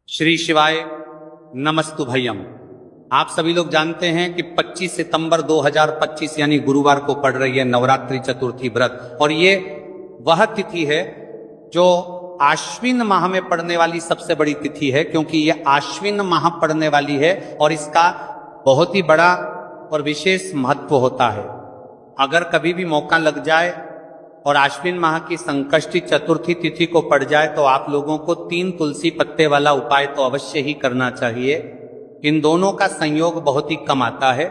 श्री शिवाय नमस्तु भय्यम। आप सभी लोग जानते हैं कि 25 सितंबर 2025 यानी गुरुवार को पड़ रही है नवरात्रि चतुर्थी व्रत, और ये वह तिथि है जो आश्विन माह में पड़ने वाली सबसे बड़ी तिथि है, क्योंकि ये आश्विन माह पड़ने वाली है और इसका बहुत ही बड़ा और विशेष महत्व होता है। अगर कभी भी मौका लग जाए और आश्विन माह की संकष्टी चतुर्थी तिथि को पड़ जाए तो आप लोगों को 3 तुलसी पत्ते वाला उपाय तो अवश्य ही करना चाहिए। इन दोनों का संयोग बहुत ही कम आता है।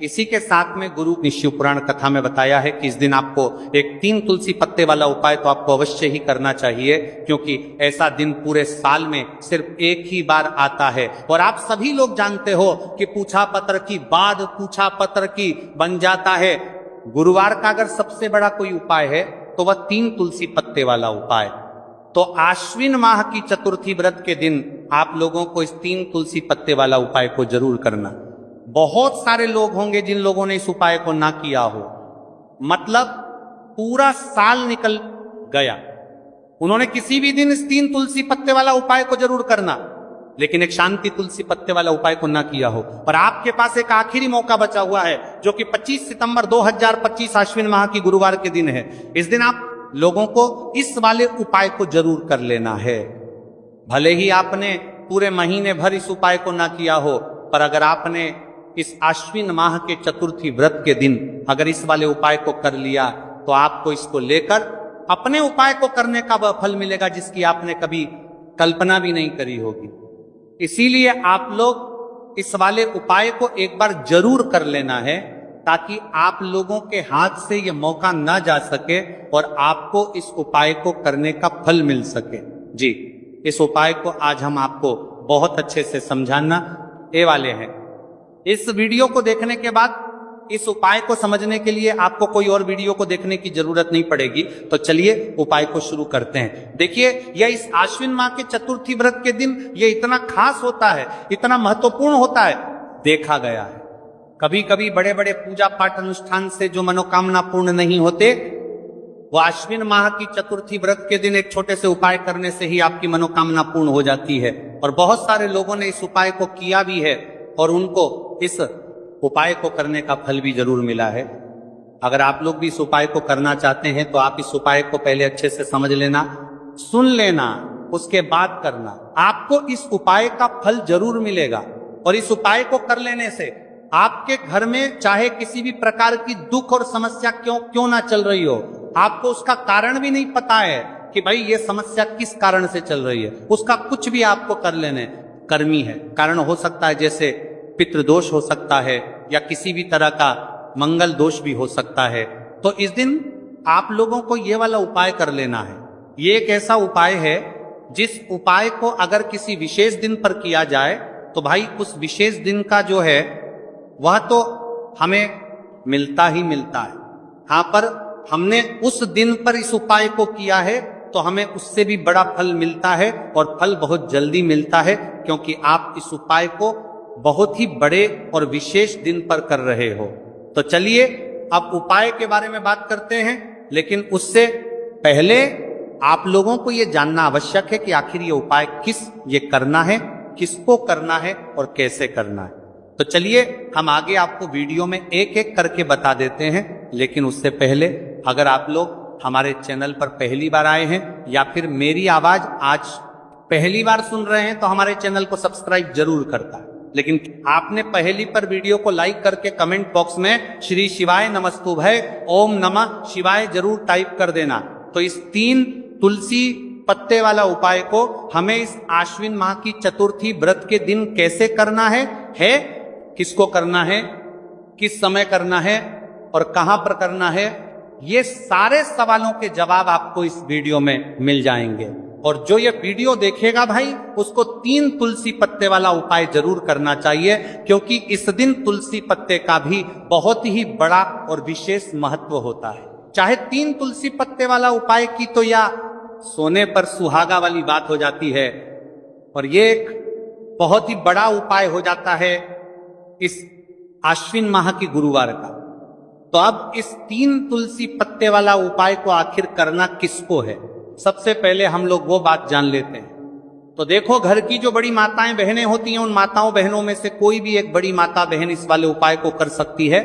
इसी के साथ में गुरु ने शिव पुराण कथा में बताया है कि इस दिन आपको एक 3 तुलसी पत्ते वाला उपाय तो आपको अवश्य ही करना चाहिए, क्योंकि ऐसा दिन पूरे साल में सिर्फ एक ही बार आता है। और आप सभी लोग जानते हो कि पूछा पत्र की बाद पूछा पत्र की बन जाता है। गुरुवार का अगर सबसे बड़ा कोई उपाय है तो वह 3 तुलसी पत्ते वाला उपाय। तो आश्विन माह की चतुर्थी व्रत के दिन आप लोगों को इस 3 तुलसी पत्ते वाला उपाय को जरूर करना। बहुत सारे लोग होंगे जिन लोगों ने इस उपाय को ना किया हो, मतलब पूरा साल निकल गया, उन्होंने किसी भी दिन इस 3 तुलसी पत्ते वाला उपाय को जरूर करना, लेकिन एक शांति तुलसी पत्ते वाला उपाय को ना किया हो। पर आपके पास एक आखिरी मौका बचा हुआ है, जो कि 25 सितंबर 2025 आश्विन माह की गुरुवार के दिन है। इस दिन आप लोगों को इस वाले उपाय को जरूर कर लेना है। भले ही आपने पूरे महीने भर इस उपाय को ना किया हो, पर अगर आपने इस आश्विन माह के चतुर्थी व्रत के दिन अगर इस वाले उपाय को कर लिया तो आपको इसको लेकर अपने उपाय को करने का वह फल मिलेगा जिसकी आपने कभी कल्पना भी नहीं करी होगी। इसीलिए आप लोग इस वाले उपाय को एक बार जरूर कर लेना है, ताकि आप लोगों के हाथ से यह मौका ना जा सके और आपको इस उपाय को करने का फल मिल सके। जी, इस उपाय को आज हम आपको बहुत अच्छे से समझाना ये वाले हैं। इस वीडियो को देखने के बाद इस उपाय को समझने के लिए आपको कोई और वीडियो को देखने की जरूरत नहीं पड़ेगी। तो चलिए उपाय को शुरू करते हैं। देखिए, यह इस आश्विन माह के चतुर्थी व्रत के दिन ये इतना खास होता है, इतना महत्वपूर्ण होता है, देखा गया है। कभी कभी बड़े बड़े पूजा पाठ अनुष्ठान से जो मनोकामना पूर्ण नहीं होते, वो आश्विन माह की चतुर्थी व्रत के दिन एक छोटे से उपाय करने से ही आपकी मनोकामना पूर्ण हो जाती है। और बहुत सारे लोगों ने इस उपाय को किया भी है और उनको इस उपाय को करने का फल भी जरूर मिला है। अगर आप लोग भी इस उपाय को करना चाहते हैं तो आप इस उपाय को पहले अच्छे से समझ लेना, सुन लेना, उसके बाद करना। आपको इस उपाय का फल जरूर मिलेगा। और इस उपाय को कर लेने से आपके घर में चाहे किसी भी प्रकार की दुख और समस्या क्यों ना चल रही हो, आपको उसका कारण भी नहीं पता है कि भाई ये समस्या किस कारण से चल रही है, उसका कुछ भी आपको कर लेने कर्मी है। कारण हो सकता है जैसे पितृदोष हो सकता है, या किसी भी तरह का मंगल दोष भी हो सकता है। तो इस दिन आप लोगों को ये वाला उपाय कर लेना है। ये एक ऐसा उपाय है जिस उपाय को अगर किसी विशेष दिन पर किया जाए तो भाई उस विशेष दिन का जो है वह तो हमें मिलता ही मिलता है। हाँ, पर हमने उस दिन पर इस उपाय को किया है तो हमें उससे भी बड़ा फल मिलता है, और फल बहुत जल्दी मिलता है, क्योंकि आप इस उपाय को बहुत ही बड़े और विशेष दिन पर कर रहे हो। तो चलिए अब उपाय के बारे में बात करते हैं, लेकिन उससे पहले आप लोगों को यह जानना आवश्यक है कि आखिर ये उपाय ये करना है, किसको करना है और कैसे करना है। तो चलिए हम आगे आपको वीडियो में एक एक करके बता देते हैं। लेकिन उससे पहले अगर आप लोग हमारे चैनल पर पहली बार आए हैं या फिर मेरी आवाज आज पहली बार सुन रहे हैं तो हमारे चैनल को सब्सक्राइब जरूर करता है। लेकिन आपने पहली पर वीडियो को लाइक करके कमेंट बॉक्स में श्री शिवाय नमस्तुभय ओम नमः शिवाय जरूर टाइप कर देना। तो इस 3 तुलसी पत्ते वाला उपाय को हमें इस आश्विन माह की चतुर्थी व्रत के दिन कैसे करना है, किसको करना है, किस समय करना है और कहां पर करना है, ये सारे सवालों के जवाब आपको इस वीडियो में मिल जाएंगे। और जो ये वीडियो देखेगा भाई, उसको 3 तुलसी पत्ते वाला उपाय जरूर करना चाहिए, क्योंकि इस दिन तुलसी पत्ते का भी बहुत ही बड़ा और विशेष महत्व होता है। चाहे 3 तुलसी पत्ते वाला उपाय की तो या सोने पर सुहागा वाली बात हो जाती है, और ये एक बहुत ही बड़ा उपाय हो जाता है इस आश्विन माह की गुरुवार का। तो अब इस 3 तुलसी पत्ते वाला उपाय को आखिर करना किसको है, सबसे पहले हम लोग वो बात जान लेते हैं। तो देखो, घर की जो बड़ी माताएं बहनें होती हैं, उन माताओं बहनों में से कोई भी एक बड़ी माता बहन इस वाले उपाय को कर सकती है।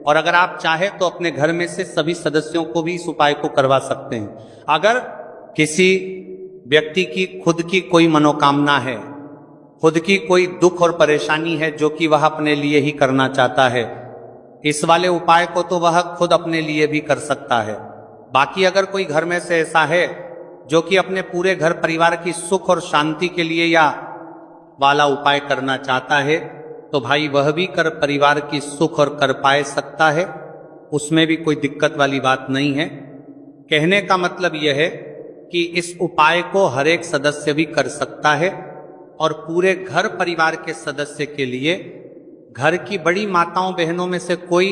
और अगर आप चाहे तो अपने घर में से सभी सदस्यों को भी इस उपाय को करवा सकते हैं। अगर किसी व्यक्ति की खुद की कोई मनोकामना है, खुद की कोई दुख और परेशानी है जो कि वह अपने लिए ही करना चाहता है, इस वाले उपाय को तो वह खुद अपने लिए भी कर सकता है। बाकी अगर कोई घर में से ऐसा है जो कि अपने पूरे घर परिवार की सुख और शांति के लिए या वाला उपाय करना चाहता है, तो भाई वह भी कर परिवार की सुख और कर पाए सकता है, उसमें भी कोई दिक्कत वाली बात नहीं है। कहने का मतलब यह है कि इस उपाय को हर एक सदस्य भी कर सकता है और पूरे घर परिवार के सदस्य के लिए घर की बड़ी माताओं बहनों में से कोई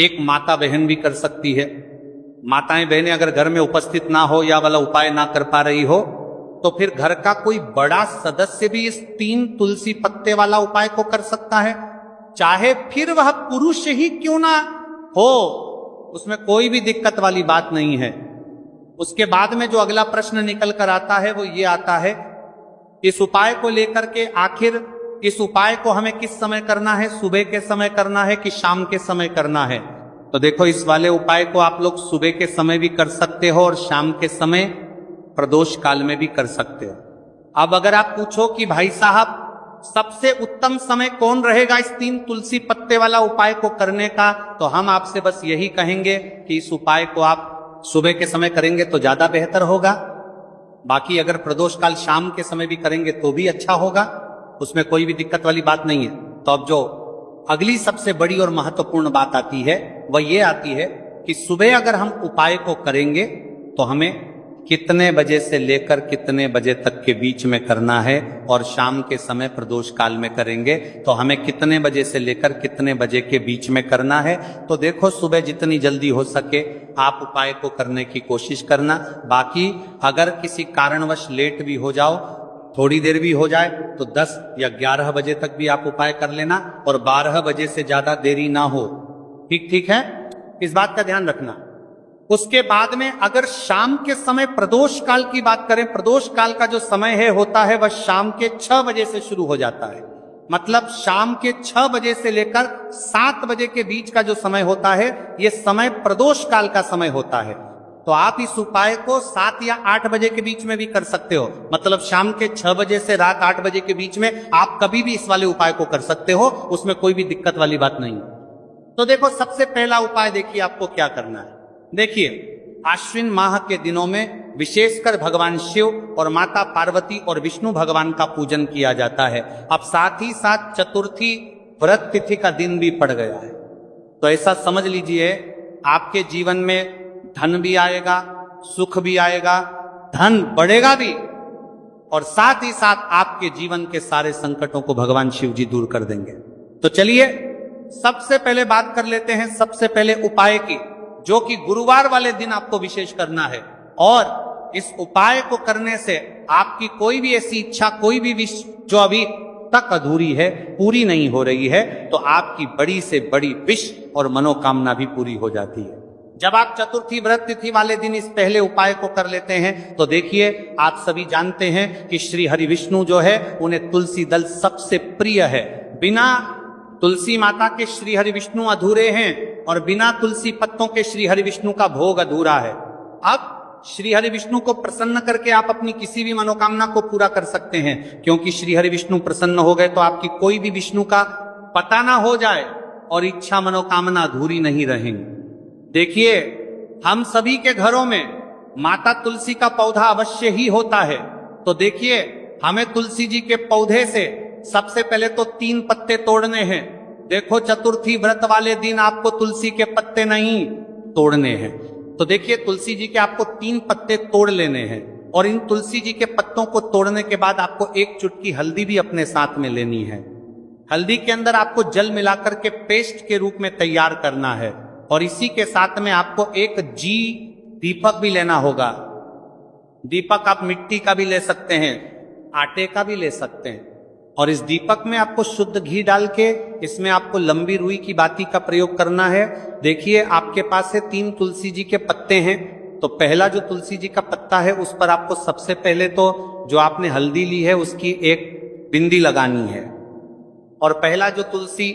एक माता बहन भी कर सकती है। माताएं बहनें अगर घर में उपस्थित ना हो या वाला उपाय ना कर पा रही हो, तो फिर घर का कोई बड़ा सदस्य भी इस 3 तुलसी पत्ते वाला उपाय को कर सकता है, चाहे फिर वह पुरुष ही क्यों ना हो, उसमें कोई भी दिक्कत वाली बात नहीं है। उसके बाद में जो अगला प्रश्न निकल कर आता है वो ये आता है, इस उपाय को लेकर के आखिर इस उपाय को हमें किस समय करना है, सुबह के समय करना है कि शाम के समय करना है? तो देखो, इस वाले उपाय को आप लोग सुबह के समय भी कर सकते हो और शाम के समय प्रदोष काल में भी कर सकते हो। अब अगर आप पूछो कि भाई साहब सबसे उत्तम समय कौन रहेगा इस 3 तुलसी पत्ते वाला उपाय को करने का, तो हम आपसे बस यही कहेंगे कि इस उपाय को आप सुबह के समय करेंगे तो ज्यादा बेहतर होगा। बाकी अगर प्रदोष काल शाम के समय भी करेंगे तो भी अच्छा होगा, उसमें कोई भी दिक्कत वाली बात नहीं है। तो अब जो अगली सबसे बड़ी और महत्वपूर्ण बात आती है वह ये आती है कि सुबह अगर हम उपाय को करेंगे तो हमें कितने बजे से लेकर कितने बजे तक के बीच में करना है, और शाम के समय प्रदोष काल में करेंगे तो हमें कितने बजे से लेकर कितने बजे के बीच में करना है। तो देखो, सुबह जितनी जल्दी हो सके आप उपाय को करने की कोशिश करना। बाकी अगर किसी कारणवश लेट भी हो जाओ, थोड़ी देर भी हो जाए, तो 10 या 11 बजे तक भी आप उपाय कर लेना, और 12 बजे से ज्यादा देरी ना हो। ठीक है, इस बात का ध्यान रखना। उसके बाद में अगर शाम के समय प्रदोष काल की बात करें, प्रदोष काल का जो समय है होता है वह शाम के 6 बजे से शुरू हो जाता है। मतलब शाम के 6 बजे से लेकर 7 बजे के बीच का जो समय होता है, यह समय प्रदोष काल का समय होता है। तो आप इस उपाय को 7 या 8 बजे के बीच में भी कर सकते हो। मतलब शाम के 6 बजे से रात 8 बजे के बीच में आप कभी भी इस वाले उपाय को कर सकते हो, उसमें कोई भी दिक्कत वाली बात नहीं। तो देखो, सबसे पहला उपाय देखिए आपको क्या करना है। देखिए, आश्विन माह के दिनों में विशेषकर भगवान शिव और माता पार्वती और विष्णु भगवान का पूजन किया जाता है। अब साथ ही साथ चतुर्थी व्रत तिथि का दिन भी पड़ गया है, तो ऐसा समझ लीजिए आपके जीवन में धन भी आएगा, सुख भी आएगा, धन बढ़ेगा भी, और साथ ही साथ आपके जीवन के सारे संकटों को भगवान शिव जी दूर कर देंगे। तो चलिए सबसे पहले बात कर लेते हैं सबसे पहले उपाय की, जो कि गुरुवार वाले दिन आपको विशेष करना है। और इस उपाय को करने से आपकी कोई भी ऐसी इच्छा, कोई भी विश जो अभी तक अधूरी है, पूरी नहीं हो रही है, तो आपकी बड़ी से बड़ी विश और मनोकामना भी पूरी हो जाती है। जब आप चतुर्थी व्रत तिथि वाले दिन इस पहले उपाय को कर लेते हैं, तो देखिए आप सभी जानते हैं कि श्री हरि विष्णु जो है उन्हें तुलसी दल सबसे प्रिय है। बिना तुलसी माता के श्री हरि विष्णु अधूरे हैं, और बिना तुलसी पत्तों के श्री हरि विष्णु का भोग अधूरा है। अब श्री हरि विष्णु को प्रसन्न करके आप अपनी किसी भी मनोकामना को पूरा कर सकते हैं, क्योंकि श्री हरि विष्णु प्रसन्न हो गए तो आपकी कोई भी विष्णु का पता ना हो जाए और इच्छा मनोकामना अधूरी नहीं रहेंगी। देखिए, हम सभी के घरों में माता तुलसी का पौधा अवश्य ही होता है। तो देखिए, हमें तुलसी जी के पौधे से सबसे पहले तो 3 पत्ते तोड़ने हैं। देखो, चतुर्थी व्रत वाले दिन आपको तुलसी के पत्ते नहीं तोड़ने हैं। तो देखिए, तुलसी जी के आपको 3 पत्ते तोड़ लेने हैं, और इन तुलसी जी के पत्तों को तोड़ने के बाद आपको 1 चुटकी हल्दी भी अपने साथ में लेनी है। हल्दी के अंदर आपको जल मिलाकर के पेस्ट के रूप में तैयार करना है, और इसी के साथ में आपको एक दीपक भी लेना होगा। दीपक आप मिट्टी का भी ले सकते हैं, आटे का भी ले सकते हैं, और इस दीपक में आपको शुद्ध घी डाल के इसमें आपको लंबी रुई की बाती का प्रयोग करना है। देखिए, आपके पास से 3 तुलसी जी के पत्ते हैं, तो पहला जो तुलसी जी का पत्ता है उस पर आपको सबसे पहले तो जो आपने हल्दी ली है उसकी एक बिंदी लगानी है। और पहला जो तुलसी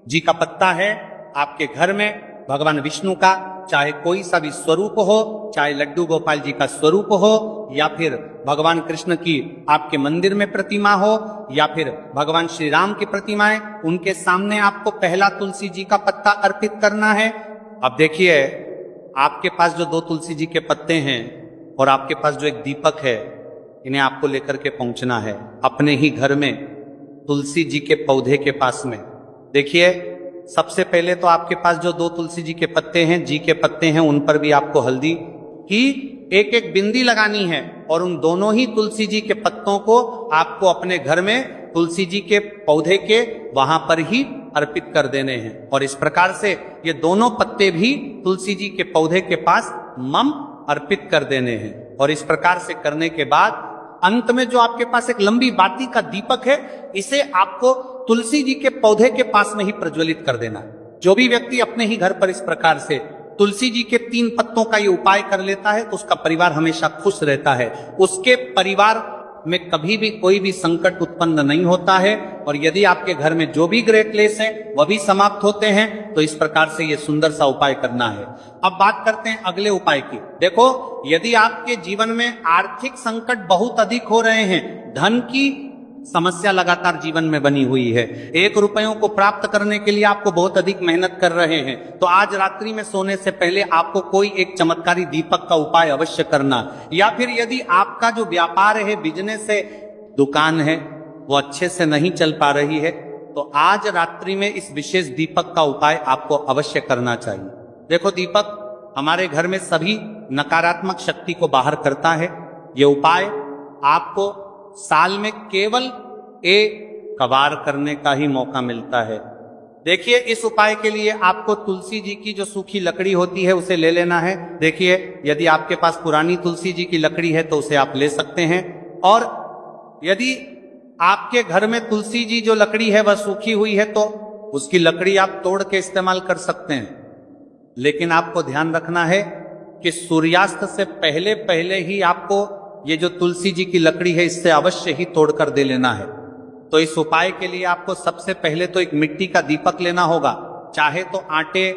जी का पत्ता है, आपके घर में भगवान विष्णु का चाहे कोई सा भी स्वरूप हो, चाहे लड्डू गोपाल जी का स्वरूप हो, या फिर भगवान कृष्ण की आपके मंदिर में प्रतिमा हो, या फिर भगवान श्री राम की प्रतिमाएं, उनके सामने आपको पहला तुलसी जी का पत्ता अर्पित करना है। अब देखिए, आपके पास जो 2 तुलसी जी के पत्ते हैं और आपके पास जो एक दीपक है, इन्हें आपको लेकर के पहुंचना है अपने ही घर में तुलसी जी के पौधे के पास में। देखिए, सबसे पहले तो आपके पास जो 2 तुलसी जी के पत्ते हैं, जी के पत्ते हैं, उन पर भी आपको हल्दी की एक एक बिंदी लगानी है और उन दोनों ही तुलसी जी के पत्तों को आपको अपने घर में तुलसी जी के पौधे के वहां पर ही अर्पित कर देने हैं। और इस प्रकार से ये दोनों पत्ते भी तुलसी जी के पौधे के पास मम अर्पित कर देने हैं। और इस प्रकार से करने के बाद अंत में जो आपके पास एक लंबी बाती का दीपक है, इसे आपको तुलसी जी के पौधे के पास में ही प्रज्वलित कर देना है। जो भी व्यक्ति अपने ही घर पर इस प्रकार से तुलसी जी के 3 पत्तों का ये उपाय कर लेता है तो उसका परिवार हमेशा खुश रहता है, उसके परिवार में कभी भी कोई भी संकट उत्पन्न नहीं होता है। और यदि आपके घर में जो भी ग्रह क्लेश है वह भी समाप्त होते हैं। तो इस प्रकार से ये सुंदर सा उपाय करना है। अब बात करते हैं अगले उपाय की। देखो, यदि आपके जीवन में आर्थिक संकट बहुत अधिक हो रहे हैं, धन की समस्या लगातार जीवन में बनी हुई है, 1 रुपयों को प्राप्त करने के लिए आपको बहुत अधिक मेहनत कर रहे हैं, तो आज रात्रि में सोने से पहले आपको कोई एक चमत्कारी दीपक का उपाय अवश्य करना। या फिर यदि आपका जो व्यापार है, बिजनेस है, दुकान है, वो अच्छे से नहीं चल पा रही है, तो आज रात्रि में इस विशेष दीपक का उपाय आपको अवश्य करना चाहिए। देखो, दीपक हमारे घर में सभी नकारात्मक शक्ति को बाहर करता है। ये उपाय आपको साल में केवल 1 बार करने का ही मौका मिलता है। देखिए, इस उपाय के लिए आपको तुलसी जी की जो सूखी लकड़ी होती है उसे ले लेना है। देखिए, यदि आपके पास पुरानी तुलसी जी की लकड़ी है तो उसे आप ले सकते हैं, और यदि आपके घर में तुलसी जी जो लकड़ी है वह सूखी हुई है तो उसकी लकड़ी आप तोड़ के इस्तेमाल कर सकते हैं। लेकिन आपको ध्यान रखना है कि सूर्यास्त से पहले पहले ही आपको ये जो तुलसी जी की लकड़ी है इससे अवश्य ही तोड़कर दे लेना है। तो इस उपाय के लिए आपको सबसे पहले तो एक मिट्टी का दीपक लेना होगा, चाहे तो आटे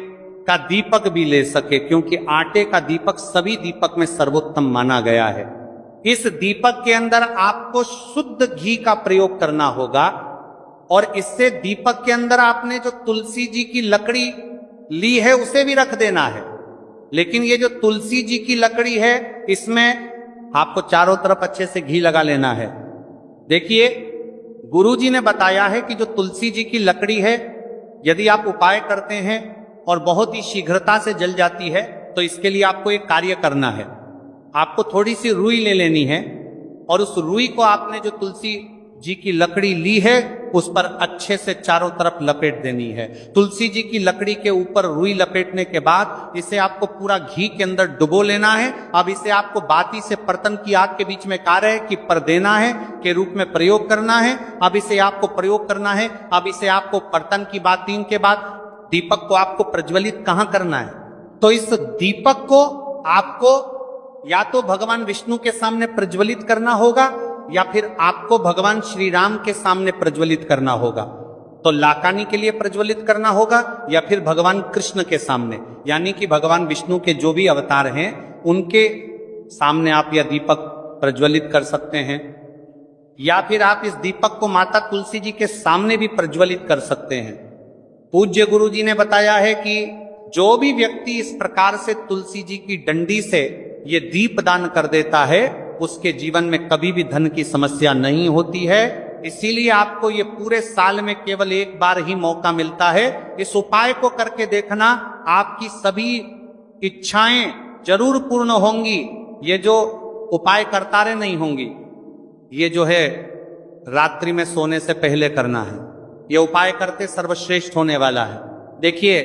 का दीपक भी ले सके, क्योंकि आटे का दीपक सभी दीपक में सर्वोत्तम माना गया है। इस दीपक के अंदर आपको शुद्ध घी का प्रयोग करना होगा, और इससे दीपक के अंदर आपने जो तुलसी जी की लकड़ी ली है उसे भी रख देना है। लेकिन ये जो तुलसी जी की लकड़ी है, इसमें आपको चारों तरफ अच्छे से घी लगा लेना है। देखिए, गुरुजी ने बताया है कि जो तुलसी जी की लकड़ी है, यदि आप उपाय करते हैं और बहुत ही शीघ्रता से जल जाती है, तो इसके लिए आपको एक कार्य करना है। आपको थोड़ी सी रुई ले लेनी है, और उस रुई को आपने जो तुलसी जी की लकड़ी ली है उस पर अच्छे से चारों तरफ लपेट देनी है। तुलसी जी की लकड़ी के ऊपर रुई लपेटने के बाद इसे आपको पूरा घी के अंदर डुबो लेना है। अब इसे आपको बाती से बर्तन की आग के बीच में कार्य कि पर देना है के रूप में प्रयोग करना है। अब इसे आपको प्रयोग करना है। अब इसे आपको बर्तन की बात 3 के बाद दीपक को आपको प्रज्वलित कहां करना है, तो इस दीपक को आपको या तो भगवान विष्णु के सामने प्रज्वलित करना होगा, या फिर आपको भगवान श्री राम के सामने प्रज्वलित करना होगा। तो लाकानी के लिए प्रज्वलित करना होगा, या फिर भगवान कृष्ण के सामने, यानी कि भगवान विष्णु के जो भी अवतार हैं उनके सामने आप यह दीपक प्रज्वलित कर सकते हैं। या फिर आप इस दीपक को माता तुलसी जी के सामने भी प्रज्वलित कर सकते हैं। पूज्य गुरु जी ने बताया है कि जो भी व्यक्ति इस प्रकार से तुलसी जी की डंडी से ये दीप दान कर देता है, उसके जीवन में कभी भी धन की समस्या नहीं होती है। इसीलिए आपको ये पूरे साल में केवल 1 बार ही मौका मिलता है। इस उपाय को करके देखना, आपकी सभी इच्छाएं जरूर पूर्ण होंगी। ये जो उपाय करता रहे नहीं होंगी, ये जो है रात्रि में सोने से पहले करना है। ये उपाय करते सर्वश्रेष्ठ होने वाला है। देखिए,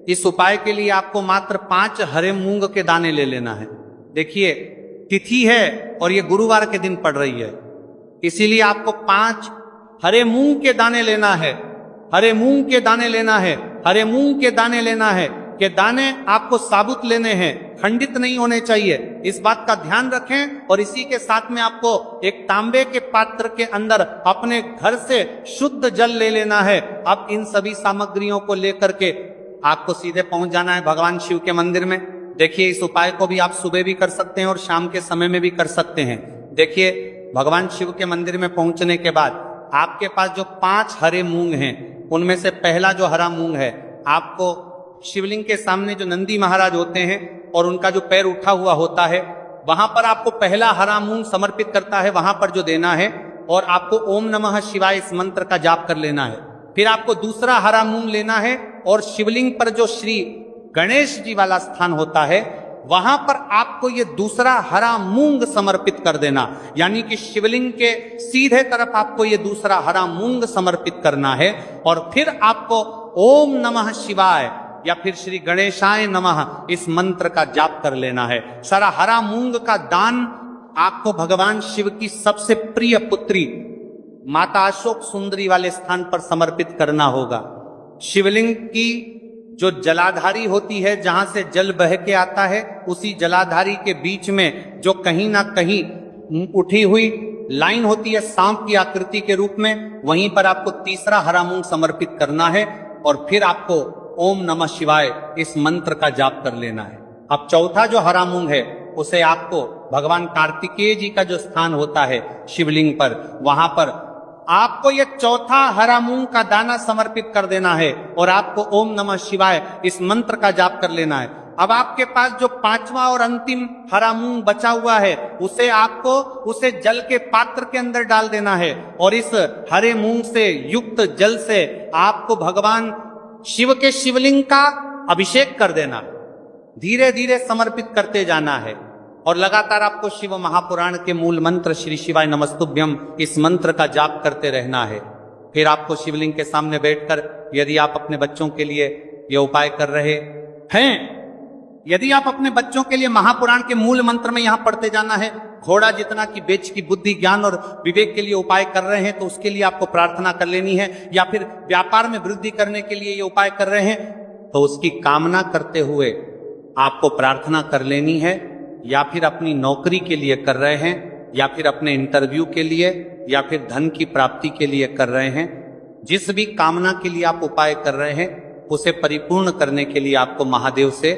इस उपाय के लिए आपको मात्र 5 हरे मूंग के दाने ले लेना है। देखिए, तिथि है और ये गुरुवार के दिन पड़ रही है, इसीलिए आपको 5 हरे मूंग के दाने लेना है। हरे मूंग के दाने लेना है। हरे मूंग के दाने लेना है। के दाने आपको साबुत लेने हैं। खंडित नहीं होने चाहिए, इस बात का ध्यान रखें। और इसी के साथ में आपको एक तांबे के पात्र के अंदर अपने घर से शुद्ध जल ले लेना है। अब इन सभी सामग्रियों को लेकर के आपको सीधे पहुंच जाना है भगवान शिव के मंदिर में। देखिए, इस उपाय को भी आप सुबह भी कर सकते हैं और शाम के समय में भी कर सकते हैं। देखिए, भगवान शिव के मंदिर में पहुंचने के बाद आपके पास जो 5 हरे मूंग हैं, उनमें से पहला जो हरा मूंग है, आपको शिवलिंग के सामने जो नंदी महाराज होते हैं और उनका जो पैर उठा हुआ होता है, वहां पर आपको पहला हरा मूंग समर्पित करता है, वहां पर जो देना है। और आपको ओम नमः शिवाय इस मंत्र का जाप कर लेना है। फिर आपको दूसरा हरा मूंग लेना है और शिवलिंग पर जो श्री गणेश जी वाला स्थान होता है, वहां पर आपको ये दूसरा हरा मूंग समर्पित कर देना। यानी कि शिवलिंग के सीधे तरफ आपको ये दूसरा हरा मूंग समर्पित करना है। और फिर आपको ओम नमः शिवाय या फिर श्री गणेशाय नमः इस मंत्र का जाप कर लेना है। सारा हरा मूंग का दान आपको भगवान शिव की सबसे प्रिय पुत्री माता अशोक सुंदरी वाले स्थान पर समर्पित करना होगा। शिवलिंग की जो जलाधारी होती है, जहां से जल बह के आता है, उसी जलाधारी के बीच में जो कहीं ना कहीं उठी हुई लाइन होती है सांप की आकृति के रूप में, वहीं पर आपको तीसरा हरा मूंग समर्पित करना है। और फिर आपको ओम नमः शिवाय इस मंत्र का जाप कर लेना है। अब चौथा जो हरा मूंग है, उसे आपको भगवान कार्तिकेय जी का जो स्थान होता है शिवलिंग पर, वहां पर आपको ये चौथा हरा मूंग का दाना समर्पित कर देना है। और आपको ओम नमः शिवाय इस मंत्र का जाप कर लेना है। अब आपके पास जो 5वां और अंतिम हरा मूंग बचा हुआ है, उसे आपको उसे जल के पात्र के अंदर डाल देना है। और इस हरे मूंग से युक्त जल से आपको भगवान शिव के शिवलिंग का अभिषेक कर देना, धीरे धीरे समर्पित करते जाना है। और लगातार आपको शिव महापुराण के मूल मंत्र श्री शिवाय नमस्तुभ्यम इस मंत्र का जाप करते रहना है। फिर आपको शिवलिंग के सामने बैठकर, यदि आप अपने बच्चों के लिए यह उपाय कर रहे हैं, यदि आप अपने बच्चों के लिए महापुराण के मूल मंत्र में यहां पढ़ते जाना है, घोड़ा जितना की बेच की बुद्धि ज्ञान और विवेक के लिए उपाय कर रहे हैं, तो उसके लिए आपको प्रार्थना कर लेनी है। या फिर व्यापार में वृद्धि करने के लिए ये उपाय कर रहे हैं, तो उसकी कामना करते हुए आपको प्रार्थना कर लेनी है। या फिर अपनी नौकरी के लिए कर रहे हैं, या फिर अपने इंटरव्यू के लिए, या फिर धन की प्राप्ति के लिए कर रहे हैं, जिस भी कामना के लिए आप उपाय कर रहे हैं, उसे परिपूर्ण करने के लिए आपको महादेव से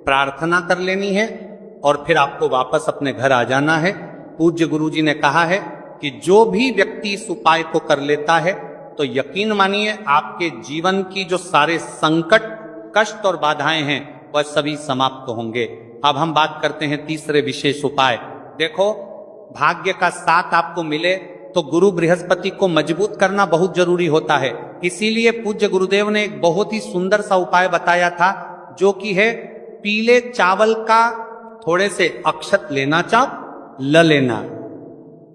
प्रार्थना कर लेनी है। और फिर आपको वापस अपने घर आ जाना है। पूज्य गुरु जी ने कहा है कि जो भी व्यक्ति इस उपाय को कर लेता है, तो यकीन मानिए आपके जीवन की जो सारे संकट, कष्ट और बाधाएं हैं, वह सभी समाप्त होंगे। अब हम बात करते हैं तीसरे विशेष उपाय। देखो, भाग्य का साथ आपको मिले तो गुरु बृहस्पति को मजबूत करना बहुत जरूरी होता है। इसीलिए पूज्य गुरुदेव ने एक बहुत ही सुंदर सा उपाय बताया था, जो कि है पीले चावल का थोड़े से अक्षत लेना, ल लेना।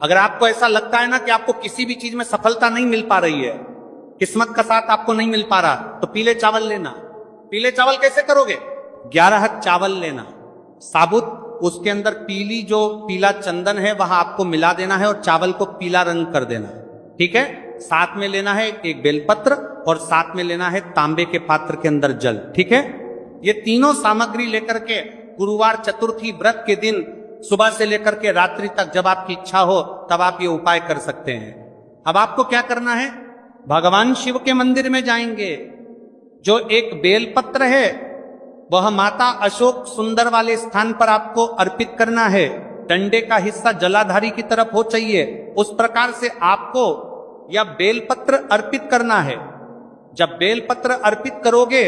अगर आपको ऐसा लगता है ना कि आपको किसी भी चीज में सफलता नहीं मिल पा रही है, किस्मत का साथ आपको नहीं मिल पा रहा, तो पीले चावल लेना। पीले चावल कैसे करोगे? 11 चावल लेना साबुत, उसके अंदर पीला चंदन है वहां आपको मिला देना है और चावल को पीला रंग कर देना है। ठीक है। साथ में लेना है एक बेलपत्र और साथ में लेना है तांबे के पात्र के अंदर जल। ठीक है। ये तीनों सामग्री लेकर के गुरुवार चतुर्थी व्रत के दिन सुबह से लेकर के रात्रि तक, जब आपकी इच्छा हो तब आप ये उपाय कर सकते हैं। अब आपको क्या करना है? भगवान शिव के मंदिर में जाएंगे, जो एक बेलपत्र है वह माता अशोक सुंदर वाले स्थान पर आपको अर्पित करना है। डंडे का हिस्सा जलाधारी की तरफ हो चाहिए, उस प्रकार से आपको यह बेलपत्र अर्पित करना है। जब बेलपत्र अर्पित करोगे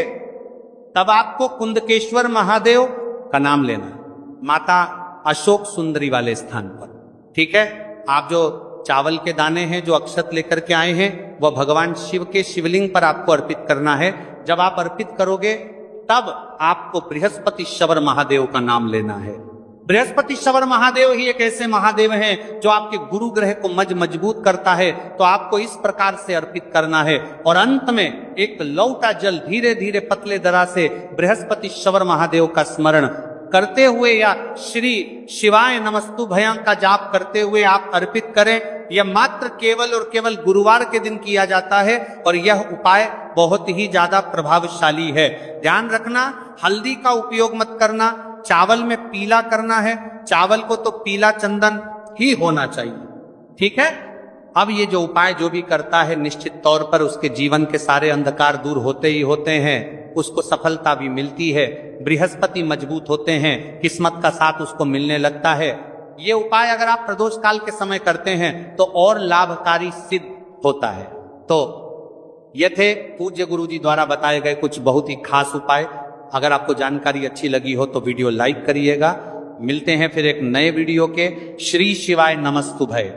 तब आपको कुंदकेश्वर महादेव का नाम लेना, माता अशोक सुंदरी वाले स्थान पर। ठीक है। आप जो चावल के दाने हैं, जो अक्षत लेकर के आए हैं, वह भगवान शिव के शिवलिंग पर आपको अर्पित करना है। जब आप अर्पित करोगे तब आपको बृहस्पति शवर महादेव का नाम लेना है। बृहस्पति शवर महादेव ही एक ऐसे महादेव हैं जो आपके गुरु ग्रह को मजबूत करता है। तो आपको इस प्रकार से अर्पित करना है। और अंत में एक लौटा जल धीरे धीरे पतले दरा से बृहस्पति शवर महादेव का स्मरण करते हुए या श्री शिवाय नमस्तुभ्यं का जाप करते हुए आप अर्पित करें। यह मात्र केवल और केवल गुरुवार के दिन किया जाता है और यह उपाय बहुत ही ज्यादा प्रभावशाली है। ध्यान रखना, हल्दी का उपयोग मत करना, चावल में पीला करना है, चावल को तो पीला चंदन ही होना चाहिए। ठीक है। अब ये जो उपाय जो भी करता है निश्चित तौर पर उसके जीवन के सारे अंधकार दूर होते ही होते हैं, उसको सफलता भी मिलती है, बृहस्पति मजबूत होते हैं, किस्मत का साथ उसको मिलने लगता है। ये उपाय अगर आप प्रदोष काल के समय करते हैं तो और लाभकारी सिद्ध होता है। तो ये थे पूज्य गुरु जी द्वारा बताए गए कुछ बहुत ही खास उपाय। अगर आपको जानकारी अच्छी लगी हो तो वीडियो लाइक करिएगा। मिलते हैं फिर एक नए वीडियो के। श्री शिवाय नमस्तुभय।